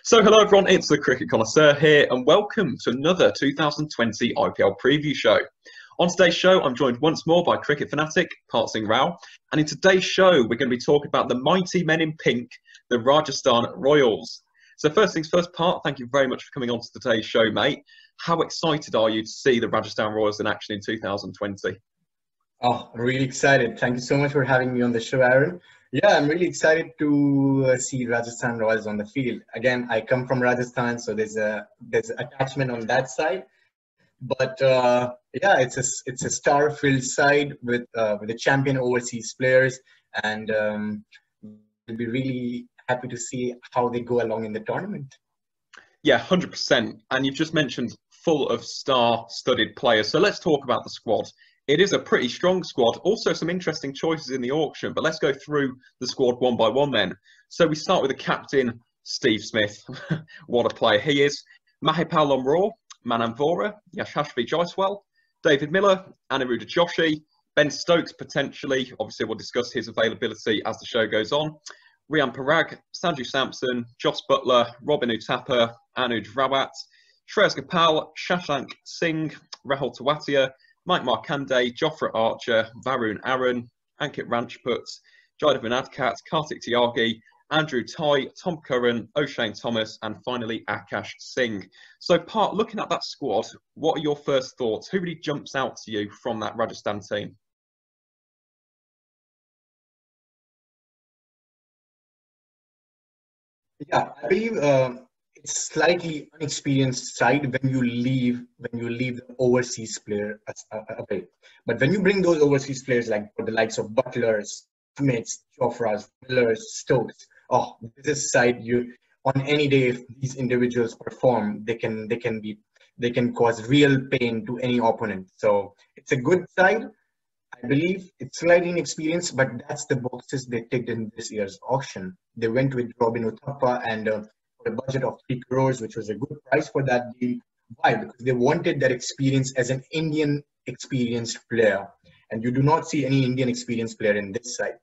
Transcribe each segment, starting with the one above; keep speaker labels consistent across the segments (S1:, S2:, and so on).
S1: So hello everyone, it's the Cricket Connoisseur here and welcome to another 2020 IPL preview show. On today's show, I'm joined once more by cricket fanatic Part Singh Rao, and in today's show we're going to be talking about the mighty men in pink, the Rajasthan Royals. So first things first, Part, thank you very much for coming on to today's show, mate. How excited are you to see the Rajasthan Royals in action in 2020?
S2: Oh, I'm really excited. Thank you so much for having me on the show, Aaron. Yeah, I'm really excited to see Rajasthan Royals on the field. Again, I come from Rajasthan, so there's attachment on that side. But yeah, it's a star-filled side with the champion overseas players, and we'll be really happy to see how they go along in the tournament.
S1: Yeah, 100%. And you've just mentioned full of star-studded players. So let's talk about the squad. It is a pretty strong squad. Also, some interesting choices in the auction. But let's go through the squad one by one then. So we start with the captain, Steve Smith. What a player he is. Mahipal Lomraw, Manan Vora, Yashashvi Jaiswal, David Miller, Aniruddha Joshi, Ben Stokes potentially. Obviously, we'll discuss his availability as the show goes on. Rian Parag, Sanju Samson, Jos Buttler, Robin Uthappa, Anuj Rawat, Shreyas Gopal, Shashank Singh, Rahul Tewatia, Mike Markande, Jofra Archer, Varun Aaron, Ankit Ranchput, Jaidev Adkat, Kartik Tyagi, Andrew Tai, Tom Curran, O'Shane Thomas, and finally Akash Singh. So, Part, looking at that squad, what are your first thoughts? Who really jumps out to you from that Rajasthan team?
S2: Yeah, I believe it's slightly unexperienced side when you leave the overseas player away. But when you bring those overseas players like the likes of Butlers, Smiths, Jofras, Millers, Stokes, oh, this is side you on any day if these individuals perform, they can cause real pain to any opponent. So it's a good side. I believe it's slightly inexperienced, but that's the boxes they ticked in this year's auction. They went with Robin Uthappa and for a budget of 3 crores, which was a good price for that deal. Why? Because they wanted that experience as an Indian experienced player. And you do not see any Indian experienced player in this side.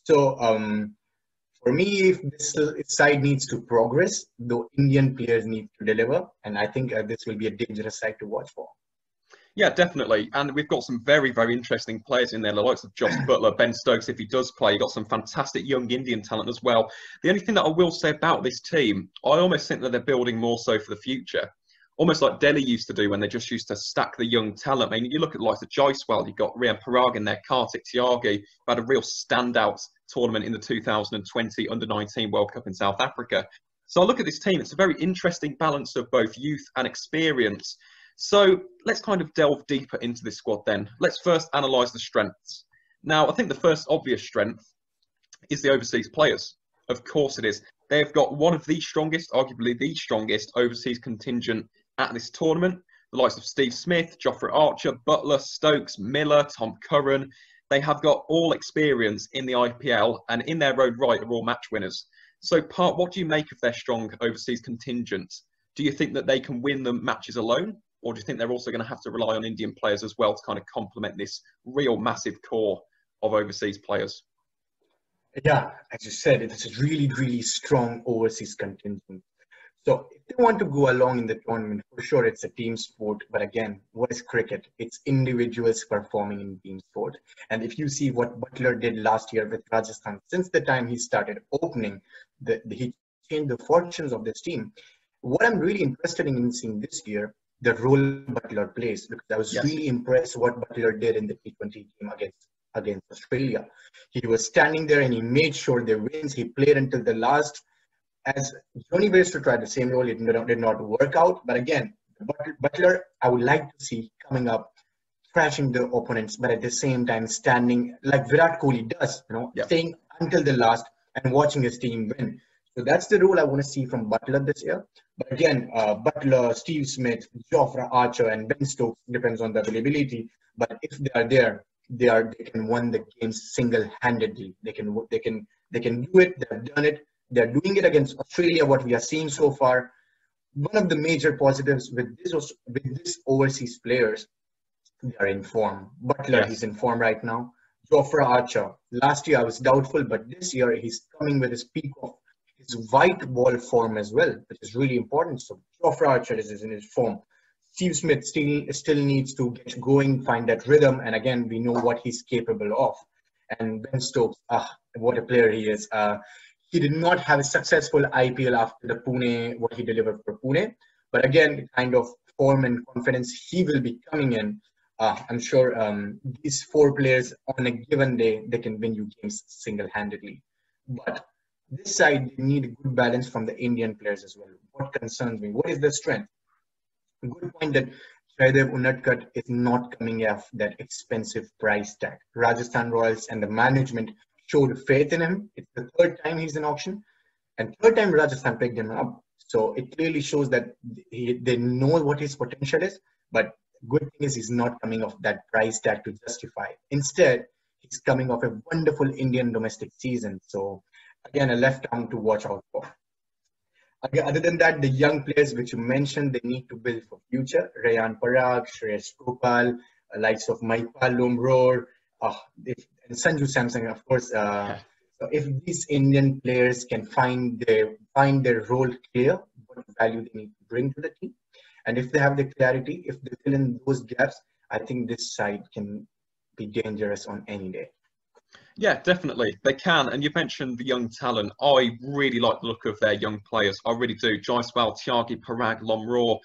S2: So for me, if this side needs to progress, the Indian players need to deliver. And I think this will be a dangerous side to watch for.
S1: Yeah, definitely. And we've got some very, very interesting players in there, the likes of Jos Buttler, Ben Stokes, if he does play. You've got some fantastic young Indian talent as well. The only thing that I will say about this team, I almost think that they're building more so for the future. Almost like Delhi used to do when they just used to stack the young talent. I mean, you look at the likes of Jaiswal, you've got Rian Parag in there, Kartik Tyagi, who had a real standout tournament in the 2020 Under-19 World Cup in South Africa. So I look at this team, it's a very interesting balance of both youth and experience. So let's kind of delve deeper into this squad then. Let's first analyse the strengths. Now, I think the first obvious strength is the overseas players. Of course it is. They've got one of the strongest, arguably the strongest overseas contingent at this tournament. The likes of Steve Smith, Jofra Archer, Buttler, Stokes, Miller, Tom Curran. They have got all experience in the IPL and in their own right are all match winners. So, Part, what do you make of their strong overseas contingent? Do you think that they can win the matches alone? Or do you think they're also going to have to rely on Indian players as well to kind of complement this real massive core of overseas players?
S2: Yeah, as you said, it's a really, really strong overseas contingent. So if they want to go along in the tournament, for sure it's a team sport. But again, what is cricket? It's individuals performing in team sport. And if you see what Buttler did last year with Rajasthan, since the time he started opening, he changed the fortunes of this team. What I'm really interested in seeing this year, the role Buttler plays, because I was really impressed what Buttler did in the T20 game against Australia. He was standing there and he made sure they wins. He played until the last. As Johnny Bairstow tried the same role, it did not work out. But again, Buttler, I would like to see coming up, crashing the opponents, but at the same time standing like Virat Kohli does, staying until the last and watching his team win. So that's the role I want to see from Buttler this year. But again, Buttler, Steve Smith, Jofra Archer, and Ben Stokes depends on the availability. But if they are there, they can win the games single-handedly. They can do it. They've done it. They're doing it against Australia. What we are seeing so far, one of the major positives with this overseas players, they are in form. Buttler, he's in form right now. Jofra Archer, last year I was doubtful, but this year he's coming with his peak of his white ball form as well, which is really important. So Jofra Archer is in his form. Steve Smith still needs to get going, find that rhythm, and again, we know what he's capable of. And Ben Stokes, what a player he is. He did not have a successful IPL after the Pune, what he delivered for Pune. But again, the kind of form and confidence he will be coming in, I'm sure these four players on a given day, they can win you games single-handedly. But this side, they need a good balance from the Indian players as well. What concerns me? What is their strength? A good point that Jaydev Unadkat is not coming off that expensive price tag. Rajasthan Royals and the management showed faith in him. It's the third time he's in auction, and third time Rajasthan picked him up. So it clearly shows that they know what his potential is, but good thing is he's not coming off that price tag to justify. Instead, he's coming off a wonderful Indian domestic season. So again, a left arm to watch out for. Okay, other than that, the young players which you mentioned, they need to build for future. Rayan Parag, Shreyas Gopal, likes of Maipal Lomror, and Sanju Samsung, of course. So if these Indian players can find their role clear, what value they need to bring to the team, and if they have the clarity, if they fill in those gaps, I think this side can be dangerous on any day.
S1: Yeah, definitely. They can. And you mentioned the young talent. I really like the look of their young players. I really do. Jaiswal, Tyagi, Parag, Lomror.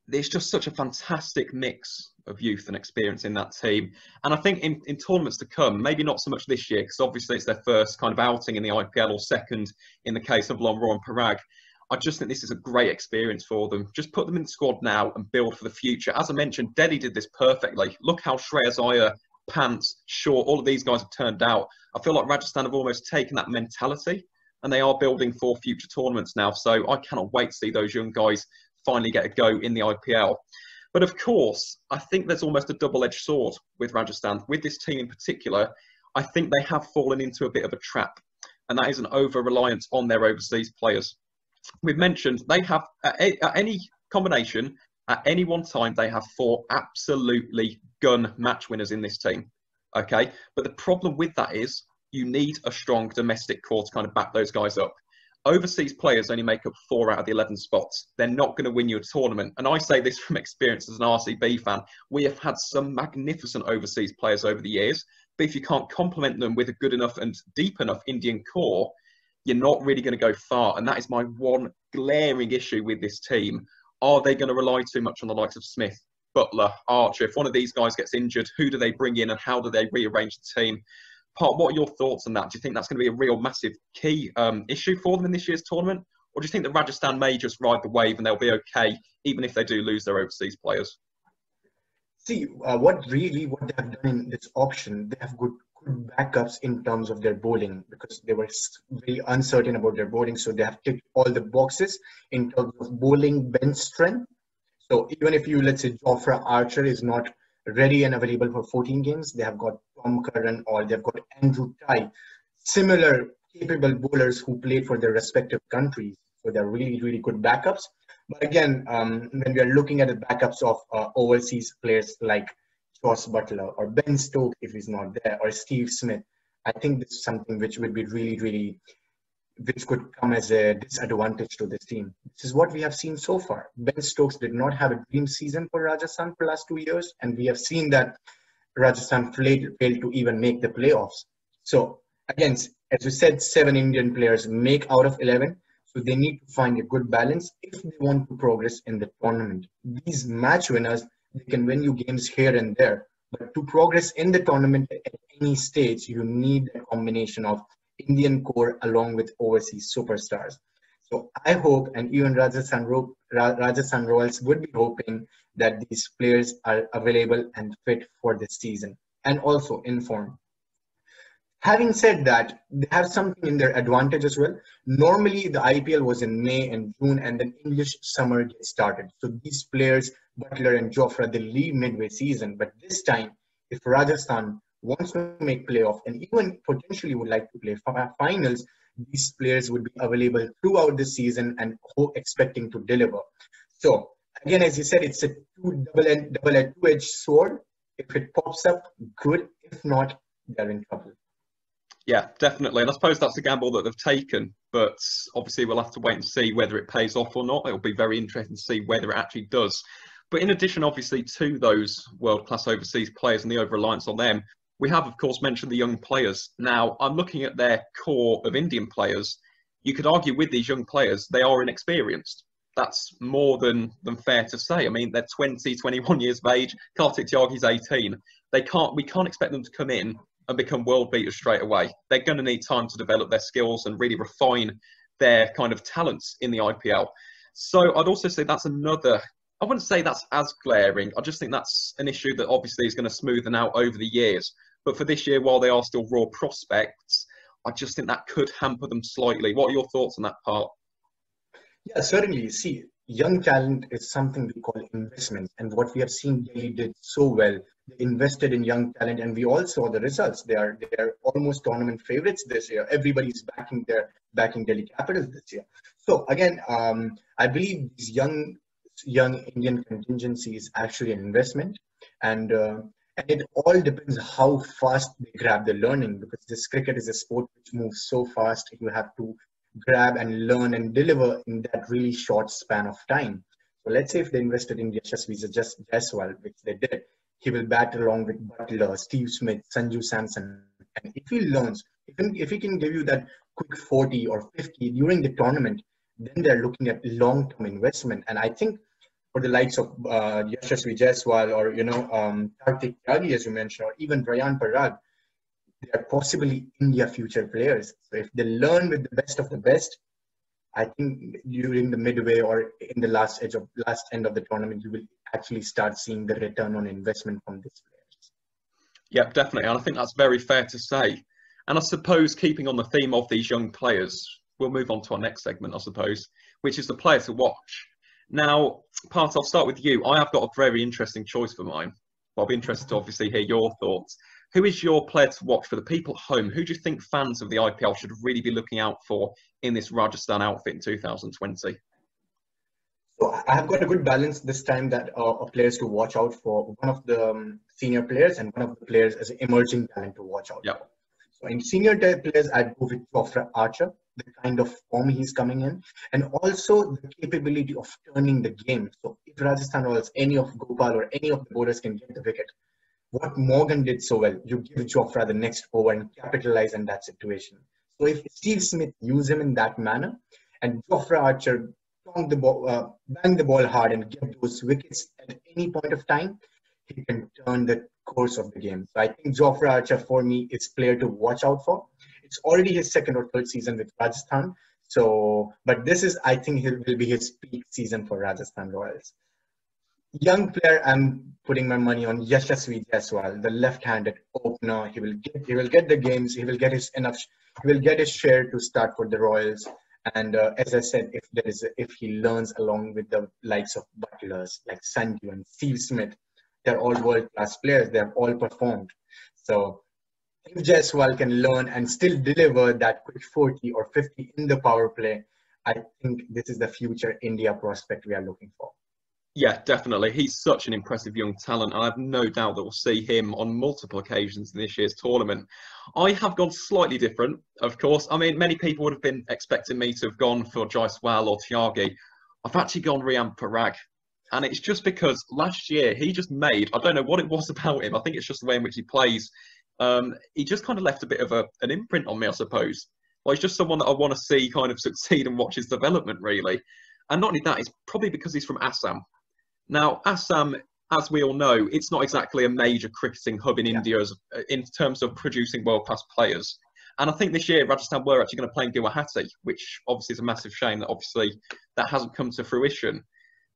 S1: There's just such a fantastic mix of youth and experience in that team. And I think in tournaments to come, maybe not so much this year, because obviously it's their first kind of outing in the IPL, or second in the case of Lomror and Parag. I just think this is a great experience for them. Just put them in the squad now and build for the future. As I mentioned, Delhi did this perfectly. Look how Shreyas Iyer, Pants, Shaw, all of these guys have turned out. I feel like Rajasthan have almost taken that mentality and they are building for future tournaments now. So I cannot wait to see those young guys finally get a go in the IPL. But of course, I think there's almost a double-edged sword with Rajasthan. With this team in particular, I think they have fallen into a bit of a trap, and that is an over-reliance on their overseas players. We've mentioned they have, at any combination, at any one time, they have 4 absolutely gun match winners in this team. Okay, but the problem with that is you need a strong domestic core to kind of back those guys up. Overseas players only make up 4 out of the 11 spots. They're not going to win you a tournament. And I say this from experience as an RCB fan. We have had some magnificent overseas players over the years, but if you can't complement them with a good enough and deep enough Indian core, you're not really going to go far. And that is my one glaring issue with this team. Are they going to rely too much on the likes of Smith, Butler, Archer? If one of these guys gets injured, who do they bring in and how do they rearrange the team? Pat, what are your thoughts on that? Do you think that's going to be a real massive key issue for them in this year's tournament? Or do you think that Rajasthan may just ride the wave and they'll be okay, even if they do lose their overseas players?
S2: See, what they have done in this option, they have good backups in terms of their bowling, because they were very uncertain about their bowling. So they have ticked all the boxes in terms of bowling bench strength. So even if let's say Jofra Archer is not ready and available for 14 games, they have got Tom Curran or they've got Andrew Tye, similar capable bowlers who played for their respective countries. So they're really, really good backups. But again, when we are looking at the backups of overseas players like Joss Butler or Ben Stokes, if he's not there, or Steve Smith, I think this is something which would be really, really, which could come as a disadvantage to this team. This is what we have seen so far. Ben Stokes did not have a dream season for Rajasthan for the last 2 years, and we have seen that Rajasthan failed to even make the playoffs. So again, as we said, 7 Indian players make out of 11. So they need to find a good balance if they want to progress in the tournament. These match winners, they can win you games here and there. But to progress in the tournament at any stage, you need a combination of Indian core along with overseas superstars. So I hope, and even Rajasthan Royals would be hoping that these players are available and fit for this season and also in form. Having said that, they have something in their advantage as well. Normally, the IPL was in May and June, and then English summer gets started. So these players, Butler and Jofra, they leave midway season. But this time, if Rajasthan wants to make playoff and even potentially would like to play finals, these players would be available throughout the season and expecting to deliver. So again, as you said, it's a two-edged sword. If it pops up, good. If not, they're in trouble.
S1: Yeah, definitely. And I suppose that's a gamble that they've taken. But obviously, we'll have to wait and see whether it pays off or not. It'll be very interesting to see whether it actually does. But in addition, obviously, to those world-class overseas players and the over-reliance on them, we have, of course, mentioned the young players. Now, I'm looking at their core of Indian players. You could argue with these young players, they are inexperienced. That's more than fair to say. I mean, they're 20, 21 years of age. Kartik Tyagi's 18. We can't expect them to come in and become world beaters straight away. They're going to need time to develop their skills and really refine their kind of talents in the IPL. So I'd also say that's another, I wouldn't say that's as glaring. I just think that's an issue that obviously is going to smoothen out over the years. But for this year, while they are still raw prospects, I just think that could hamper them slightly. What are your thoughts on that part?
S2: Yeah, certainly. See, young talent is something we call investment. And what we have seen Delhi did so well, they invested in young talent, and we all saw the results. They are almost tournament favorites this year. Everybody's backing Delhi Capitals this year. So again, I believe these young Indian contingency is actually an investment, and it all depends how fast they grab the learning, because this cricket is a sport which moves so fast. You have to grab and learn and deliver in that really short span of time. So let's say if they invested in Yashasvi Jaiswal, which they did, he will bat along with Butler, Steve Smith, Sanju Samson. And if he learns, if he can give you that quick 40 or 50 during the tournament, then they're looking at long-term investment. And I think for the likes of Yashasvi Jaiswal or, Kartik Tyagi, as you mentioned, or even Rayan Parag, they are possibly India future players. So if they learn with the best of the best, I think during the midway or in the last end of the tournament, you will actually start seeing the return on investment from these players.
S1: Yeah, definitely. And I think that's very fair to say. And I suppose keeping on the theme of these young players, we'll move on to our next segment, I suppose, which is the player to watch. Now, Part, I'll start with you. I have got a very interesting choice for mine. I'll be interested to obviously hear your thoughts. Who is your player to watch for the people at home? Who do you think fans of the IPL should really be looking out for in this Rajasthan outfit in 2020?
S2: So I have got a good balance this time that of players to watch out for. One of the senior players and one of the players as an emerging talent to watch out
S1: Yep.
S2: for. So in senior type players, I'd go with Jofra Archer, the kind of form he's coming in, and also the capability of turning the game. So if Rajasthan Royals, any of Gopal or any of the bowlers can get the wicket, what Morgan did so well, you give Jofra the next over and capitalize on that situation. So if Steve Smith use him in that manner, and Jofra Archer bang the ball hard and get those wickets at any point of time, he can turn the course of the game. So I think Jofra Archer for me is player to watch out for. It's already his second or third season with Rajasthan. So, but this is, I think, will be his peak season for Rajasthan Royals. Young player, I'm putting my money on Yashasvi Jaiswal, the left-handed opener. He will get the games. He will get his share to start for the Royals. And as I said, if he learns along with the likes of Butlers like Sanju and Steve Smith, they're all world-class players. They have all performed. So if Jaiswal can learn and still deliver that quick 40 or 50 in the power play, I think this is the future India prospect we are looking for.
S1: Yeah, definitely. He's such an impressive young talent. I have no doubt that we'll see him on multiple occasions in this year's tournament. I have gone slightly different, of course. I mean, many people would have been expecting me to have gone for Jaiswal or Tyagi. I've actually gone Riyan Parag. And it's just because last year he just made, I don't know what it was about him. I think it's just the way in which he plays. He just kind of left a bit of an imprint on me, I suppose. Well, he's just someone that I want to see kind of succeed and watch his development, really. And not only that, it's probably because he's from Assam. Now, Assam, as we all know, it's not exactly a major cricketing hub in India in terms of producing world-class players. And I think this year Rajasthan were actually going to play in Guwahati, which obviously is a massive shame that obviously that hasn't come to fruition.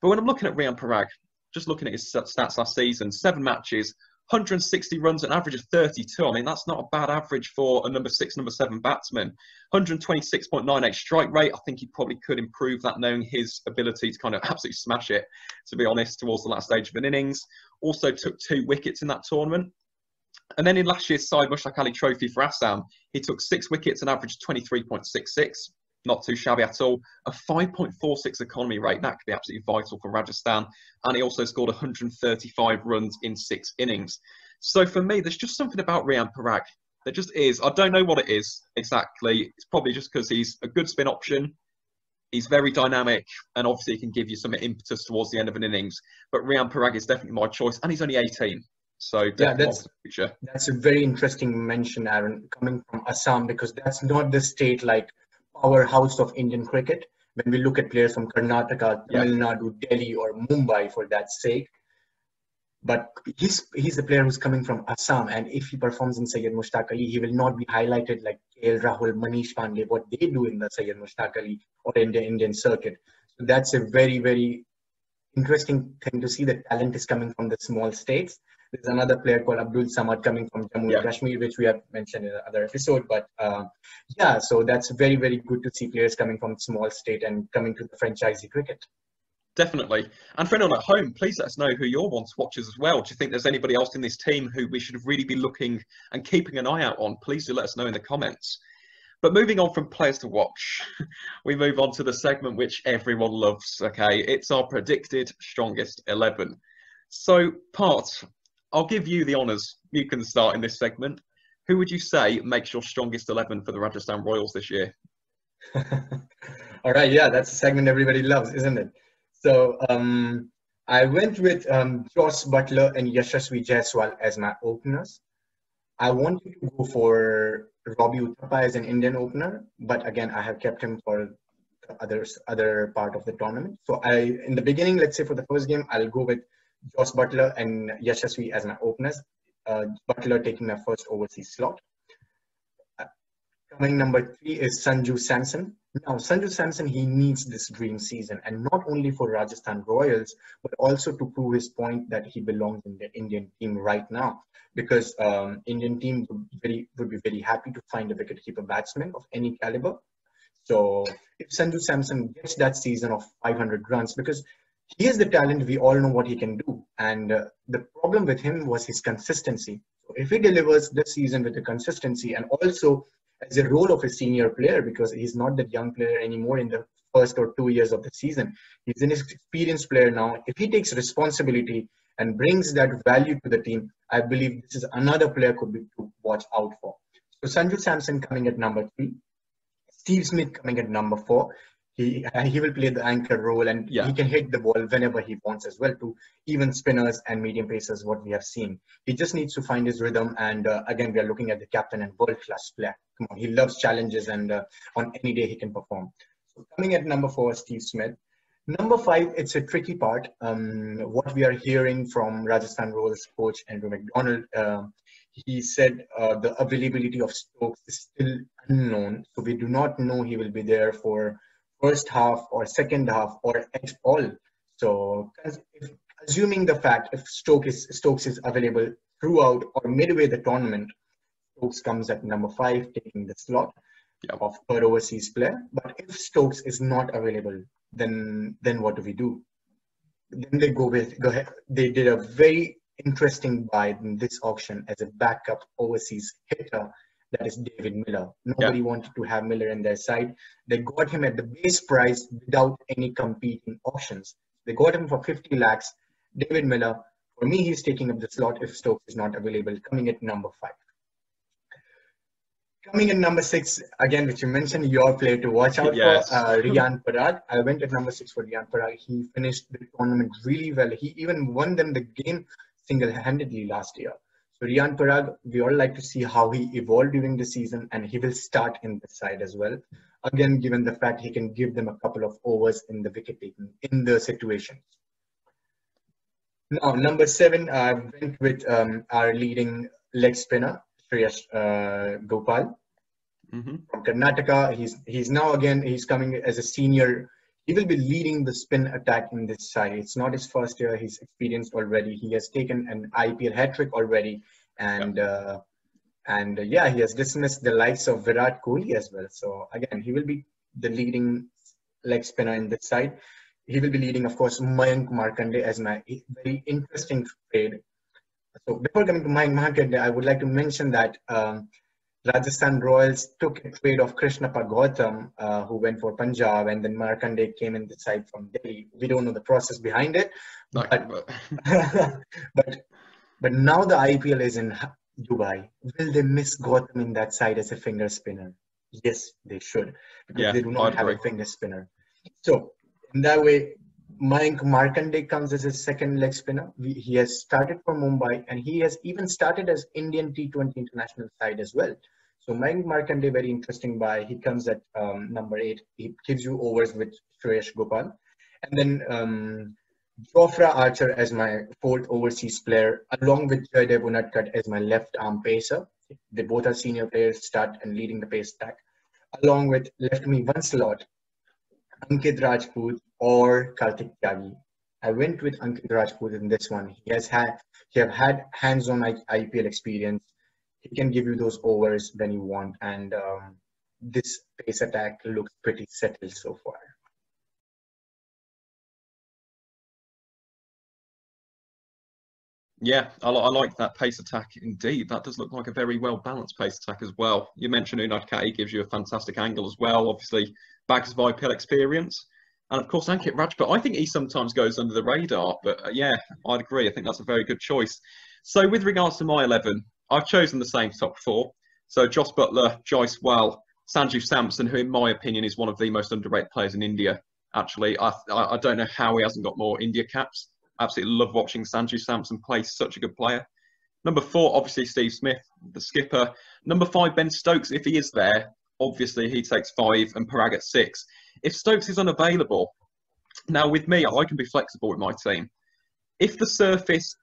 S1: But when I'm looking at Riyan Parag, just looking at his stats last season, 7 matches, 160 runs, an average of 32. I mean, that's not a bad average for a number 6, number 7 batsman. 126.98 strike rate. I think he probably could improve that, knowing his ability to kind of absolutely smash it, to be honest, towards the last stage of an innings. Also took 2 wickets in that tournament. And then in last year's Syed Mushtaq Ali Trophy for Assam, he took 6 wickets and averaged 23.66. Not too shabby at all. A 5.46 economy rate, that could be absolutely vital for Rajasthan. And he also scored 135 runs in 6 innings. So for me, there's just something about Riyan Parag. There just is. I don't know what it is exactly. It's probably just because he's a good spin option. He's very dynamic, and obviously he can give you some impetus towards the end of an innings. But Rian Parag is definitely my choice, and he's only 18. So
S2: Yeah,
S1: definitely the future.
S2: that's a very interesting mention, Aaron, coming from Assam, because that's not the state like powerhouse of Indian cricket. When we look at players from Karnataka,
S1: Yeah,
S2: Tamil Nadu, Delhi, or Mumbai, for that sake, but he's the player who's coming from Assam, and if he performs in Syed Mushtaq Ali, he will not be highlighted like KL Rahul, Manish Pandey, what they do in the Syed Mushtaq Ali or in the Indian circuit. So that's a very, very interesting thing to see. The talent is coming from the small states. There's another player called Abdul Samad coming from Jammu and
S1: yeah.
S2: Kashmir, which we have mentioned in another episode. But yeah, so that's very, very good to see players coming from small state and coming to the franchisee cricket.
S1: Definitely. And for anyone at home, please let us know who your want watchers as well. Do you think there's anybody else in this team who we should really be looking and keeping an eye out on? Please do let us know in the comments. But moving on from players to watch, we move on to the segment which everyone loves. Okay, it's our predicted strongest 11. So, Part, I'll give you the honours. You can start in this segment. Who would you say makes your strongest 11 for the Rajasthan Royals this year?
S2: All right, yeah, that's a segment everybody loves, isn't it? So I went with Josh Butler and Yashasvi Jaiswal as my openers. I wanted to go for Robbie Uthappa as an Indian opener, but again, I have kept him for the other part of the tournament. So in the beginning, let's say for the first game, I'll go with Josh Butler and Yashasvi as my openers. Butler taking my first overseas slot. Coming number 3 is Sanju Samson. Now, Sanju Samson, he needs this dream season, and not only for Rajasthan Royals, but also to prove his point that he belongs in the Indian team right now. Because Indian team would be very happy to find a wicketkeeper batsman of any caliber. So if Sanju Samson gets that season of 500 runs, because he has the talent, we all know what he can do. And the problem with him was his consistency. So if he delivers this season with the consistency and also as a role of a senior player, because he's not that young player anymore in the first or 2 years of the season. He's an experienced player now. If he takes responsibility and brings that value to the team, I believe this is another player could be to watch out for. So Sanju Samson coming at number 3, Steve Smith coming at number 4. He will play the anchor role, and he can hit the ball whenever he wants as well to even spinners and medium pacers, what we have seen. He just needs to find his rhythm, and again, we are looking at the captain and world-class player. Come on, he loves challenges, and on any day he can perform. So coming at number 4, Steve Smith. Number 5, it's a tricky part. What we are hearing from Rajasthan Royals coach Andrew McDonald, he said the availability of Stokes is still unknown. So we do not know he will be there for first half or second half or at all. So assuming the fact if Stokes is available throughout or midway the tournament, Stokes comes at number 5, taking the slot of third overseas player. But if Stokes is not available, then what do we do? Then they go ahead. They did a very interesting buy in this auction as a backup overseas hitter. That is David Miller. Nobody wanted to have Miller in their side. They got him at the base price without any competing options. They got him for 50 lakhs. David Miller, for me, he's taking up the slot if Stokes is not available, coming at number 5. Coming at number 6, again, which you mentioned, your player to watch out for, Rian Parag. I went at number 6 for Rian Parag. He finished the tournament really well. He even won them the game single-handedly last year. So Rian Parag, we all like to see how he evolved during the season, and he will start in the side as well. Again, given the fact he can give them a couple of overs in the wicket taking in the situations. Now, number 7, I went with our leading leg spinner, Shreyas Gopal from Karnataka. He's coming as a senior. He will be leading the spin attack in this side. It's not his first year. He's experienced already. He has taken an IPL hat-trick already. And he has dismissed the likes of Virat Kohli as well. So again, he will be the leading leg spinner in this side. He will be leading, of course, Mayank Markande as my very interesting trade. So before coming to Mayank Markande, I would like to mention that Rajasthan Royals took a trade of Krishnappa Gautam, who went for Punjab, and then Markande came in the side from Delhi. We don't know the process behind it, but now the IPL is in Dubai. Will they miss Gotham in that side as a finger spinner? Yes, they should, because
S1: Yeah,
S2: they do
S1: I'd
S2: not have a
S1: agree.
S2: finger spinner. So in that way, Mayank Markande comes as a second leg spinner. He has started for Mumbai, and he has even started as Indian T20 international side as well. So Mayank Markande, very interesting buy. He comes at number 8. He gives you overs with Shreyas Gopal. And then Jofra Archer as my fourth overseas player, along with Jaydev Unadkat as my left arm pacer. They both are senior players, start and leading the pace attack. Along with left me one slot, Ankit Rajput or Karthik Tyagi. I went with Ankit Rajput in this one. He have had hands-on IPL experience. He can give you those overs when you want, and this pace attack looks pretty settled so far.
S1: Yeah, I like that pace attack indeed. That does look like a very well balanced pace attack as well. You mentioned Unad Kati gives you a fantastic angle as well. Obviously, bags of IPL experience. And of course, Ankit Rajput, I think he sometimes goes under the radar. But yeah, I'd agree. I think that's a very good choice. So with regards to my 11, I've chosen the same top four. So Joss Buttler, Joyce Well, Sanju Samson, who in my opinion is one of the most underrated players in India. Actually, I don't know how he hasn't got more India caps. Absolutely love watching Sanju Samson play. Such a good player. Number 4, obviously Steve Smith, the skipper. Number 5, Ben Stokes, if he is there, obviously he takes 5 and Parag at 6. If Stokes is unavailable, now with me, I can be flexible with my team. If the surface,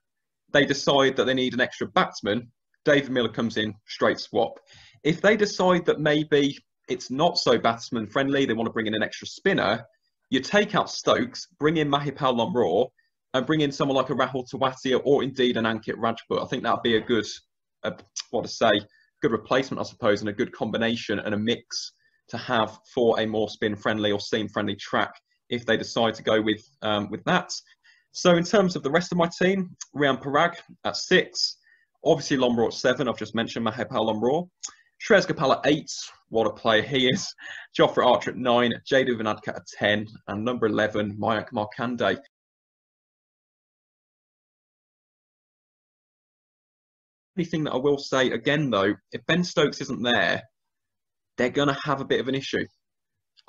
S1: they decide that they need an extra batsman, David Miller comes in, straight swap. If they decide that maybe it's not so batsman friendly, they want to bring in an extra spinner, you take out Stokes, bring in Mahipal Lomror, and bring in someone like a Rahul Tewatia or indeed an Ankit Rajput. I think that'd be a good, good replacement, I suppose, and a good combination and a mix to have for a more spin-friendly or seam-friendly track if they decide to go with that. So in terms of the rest of my team, Rian Parag at 6, obviously Lomror at 7. I've just mentioned Mahipal Lomror. Shreyas Gopal at 8. What a player he is. Jofra Archer at 9. Jaydev Unadkat at 10. And number 11, Mayank Markande. Anything that I will say again, though, if Ben Stokes isn't there, they're going to have a bit of an issue.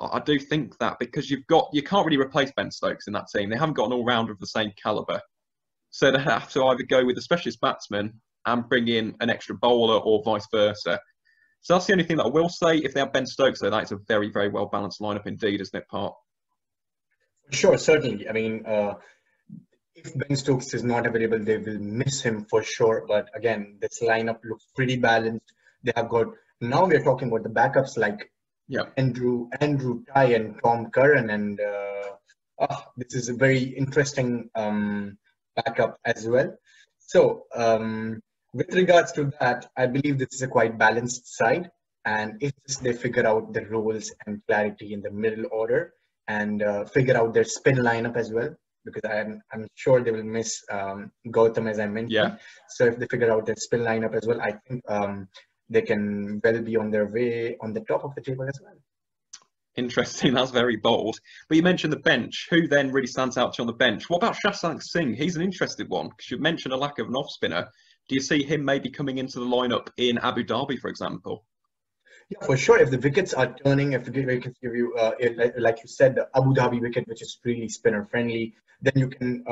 S1: I do think that because you can't really replace Ben Stokes in that team. They haven't got an all-rounder of the same calibre. So they have to either go with a specialist batsman and bring in an extra bowler or vice versa. So that's the only thing that I will say. If they have Ben Stokes, though, that's a very, very well-balanced lineup indeed, isn't it, Part?
S2: Sure, certainly. I mean, if Ben Stokes is not available, they will miss him for sure. But again, this lineup looks pretty balanced. They have got, now we're talking about the backups like Andrew Ty and Tom Curran, and this is a very interesting backup as well. So with regards to that, I believe this is a quite balanced side. And if they figure out the roles and clarity in the middle order and figure out their spin lineup as well, because I'm sure they will miss Gautam, as I mentioned.
S1: Yeah.
S2: So if they figure out their spin lineup as well, I think they can well be on their way on the top of the table as well.
S1: Interesting. That's very bold. But you mentioned the bench. Who then really stands out to you on the bench? What about Shashank Singh? He's an interesting one because you've mentioned a lack of an off spinner. Do you see him maybe coming into the lineup in Abu Dhabi, for example?
S2: Yeah, for sure. If the wickets are turning, if the wickets give you, like you said, the Abu Dhabi wicket, which is really spinner friendly, then you can.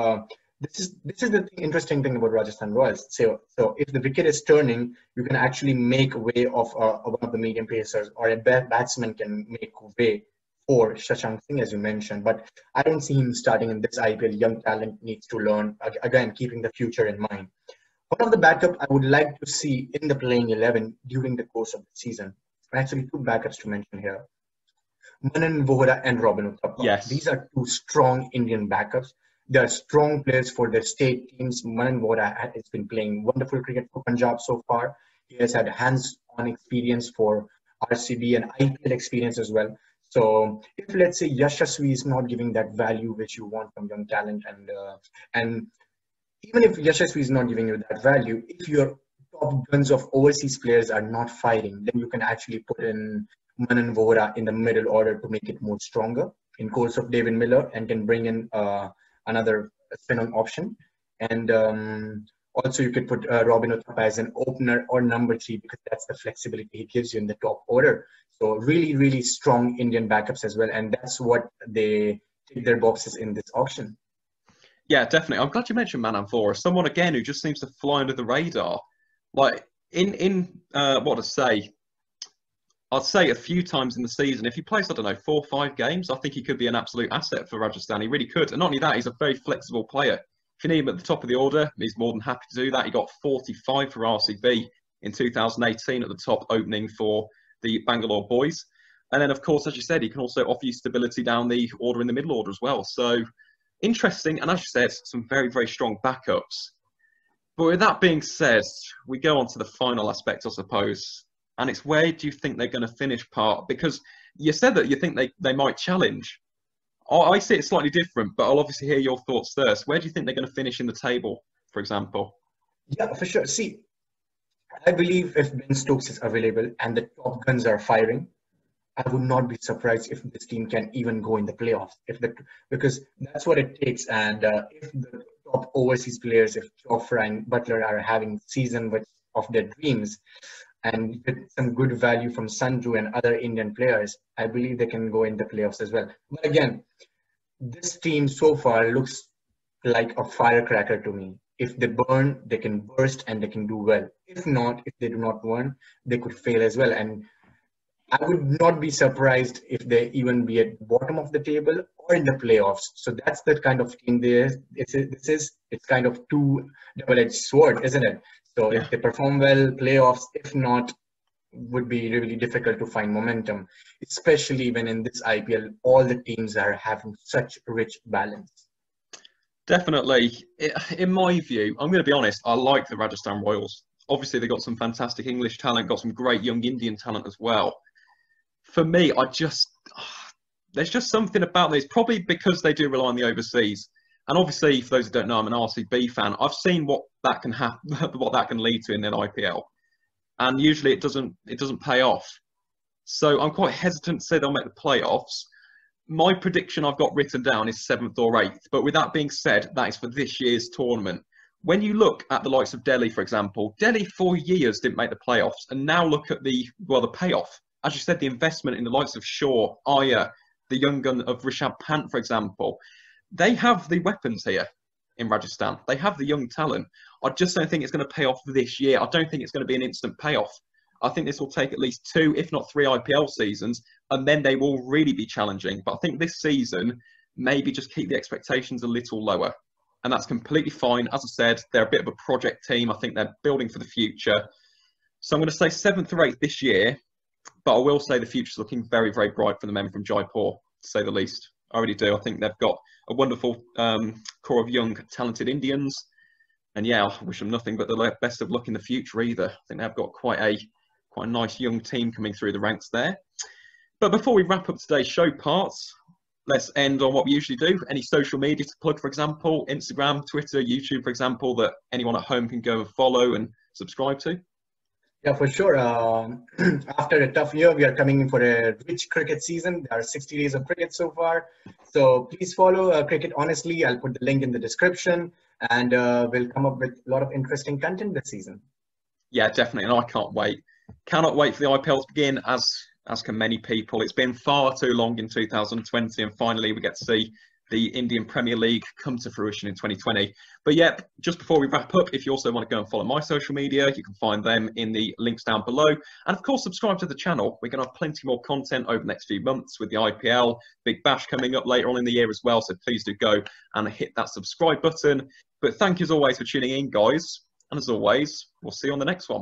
S2: This is the interesting thing about Rajasthan Royals. So if the wicket is turning, you can actually make way of one of the medium pacers, or a batsman can make way for Shashank Singh, as you mentioned. But I don't see him starting in this IPL. Young talent needs to learn, again, keeping the future in mind. One of the backup I would like to see in the playing 11 during the course of the season. Actually, two backups to mention here. Manan Vohra and Robin Uthappa.
S1: Yes.
S2: These are two strong Indian backups. They are strong players for their state teams. Manan Vohra has been playing wonderful cricket for Punjab so far. He has had hands-on experience for RCB and IPL experience as well. So if, let's say, Yashasvi is not giving that value which you want from young talent, and even if Yashasvi is not giving you that value, if your top guns of overseas players are not firing, then you can actually put in Manan Vohra in the middle order to make it more stronger in course of David Miller, and can bring in another spin-on option. And Also, you could put Robin Uthappa as an opener or number 3 because that's the flexibility he gives you in the top order. So really, really strong Indian backups as well. And that's what they tick their boxes in this auction.
S1: Yeah, definitely. I'm glad you mentioned Manan Flores, someone again who just seems to fly under the radar. Like what to say, I'd say a few times in the season, if he plays, I don't know, 4 or 5 games, I think he could be an absolute asset for Rajasthan. He really could. And not only that, he's a very flexible player. If you need him at the top of the order, he's more than happy to do that. He got 45 for RCB in 2018 at the top opening for the Bangalore boys. And then, of course, as you said, he can also offer you stability down the order in the middle order as well. So interesting. And as you said, some very, very strong backups. But with that being said, we go on to the final aspect, I suppose. And it's where do you think they're going to finish, part? Because you said that you think they might challenge. I see it slightly different, but I'll obviously hear your thoughts first. Where do you think they're going to finish in the table, for example?
S2: Yeah, for sure. See, I believe if Ben Stokes is available and the top guns are firing, I would not be surprised if this team can even go in the playoffs. Because that's what it takes. And if the top overseas players, if Chopra and Butler are having season of their dreams, and with some good value from Sanju and other Indian players, I believe they can go in the playoffs as well. But again, this team so far looks like a firecracker to me. If they burn, they can burst and they can do well. If not, if they do not burn, they could fail as well. And I would not be surprised if they even be at bottom of the table or in the playoffs. So that's the kind of team it's kind of two double-edged sword, isn't it? So if they perform well, playoffs. If not, would be really difficult to find momentum, especially when in this IPL, all the teams are having such rich balance.
S1: Definitely. In my view, I'm going to be honest, I like the Rajasthan Royals. Obviously, they've got some fantastic English talent, got some great young Indian talent as well. For me, there's just something about this, probably because they do rely on the overseas. And obviously, for those who don't know, I'm an RCB fan. I've seen what that can happen, what that can lead to in an IPL, and usually it doesn't pay off. So I'm quite hesitant to say they'll make the playoffs. My prediction I've got written down is 7th or 8th. But with that being said, that is for this year's tournament. When you look at the likes of Delhi, for example, Delhi for years didn't make the playoffs, and now look at the payoff. As you said, the investment in the likes of Shaw, Iyer, the young gun of Rishabh Pant, for example. They have the weapons here in Rajasthan. They have the young talent. I just don't think it's going to pay off this year. I don't think it's going to be an instant payoff. I think this will take at least 2, if not 3 IPL seasons, and then they will really be challenging. But I think this season, maybe just keep the expectations a little lower. And that's completely fine. As I said, they're a bit of a project team. I think they're building for the future. So I'm going to say 7th or 8th this year. But I will say the future's looking very, very bright for the men from Jaipur, to say the least. I really do. I think they've got a wonderful core of young, talented Indians. And yeah, I wish them nothing but the best of luck in the future either. I think they've got quite a nice young team coming through the ranks there. But before we wrap up today's show parts, let's end on what we usually do. Any social media to plug, for example, Instagram, Twitter, YouTube, for example, that anyone at home can go and follow and subscribe to?
S2: Yeah, for sure. After a tough year, we are coming in for a rich cricket season. There are 60 days of cricket so far. So please follow Cricket Honestly. I'll put the link in the description, and we'll come up with a lot of interesting content this season.
S1: Yeah, definitely. And I can't wait. Cannot wait for the IPL to begin, as can many people. It's been far too long in 2020, and finally we get to see the Indian Premier League come to fruition in 2020. But yeah, just before we wrap up, if you also want to go and follow my social media, you can find them in the links down below. And of course, subscribe to the channel. We're going to have plenty more content over the next few months with the IPL, Big Bash coming up later on in the year as well. So please do go and hit that subscribe button. But thank you as always for tuning in, guys. And as always, we'll see you on the next one.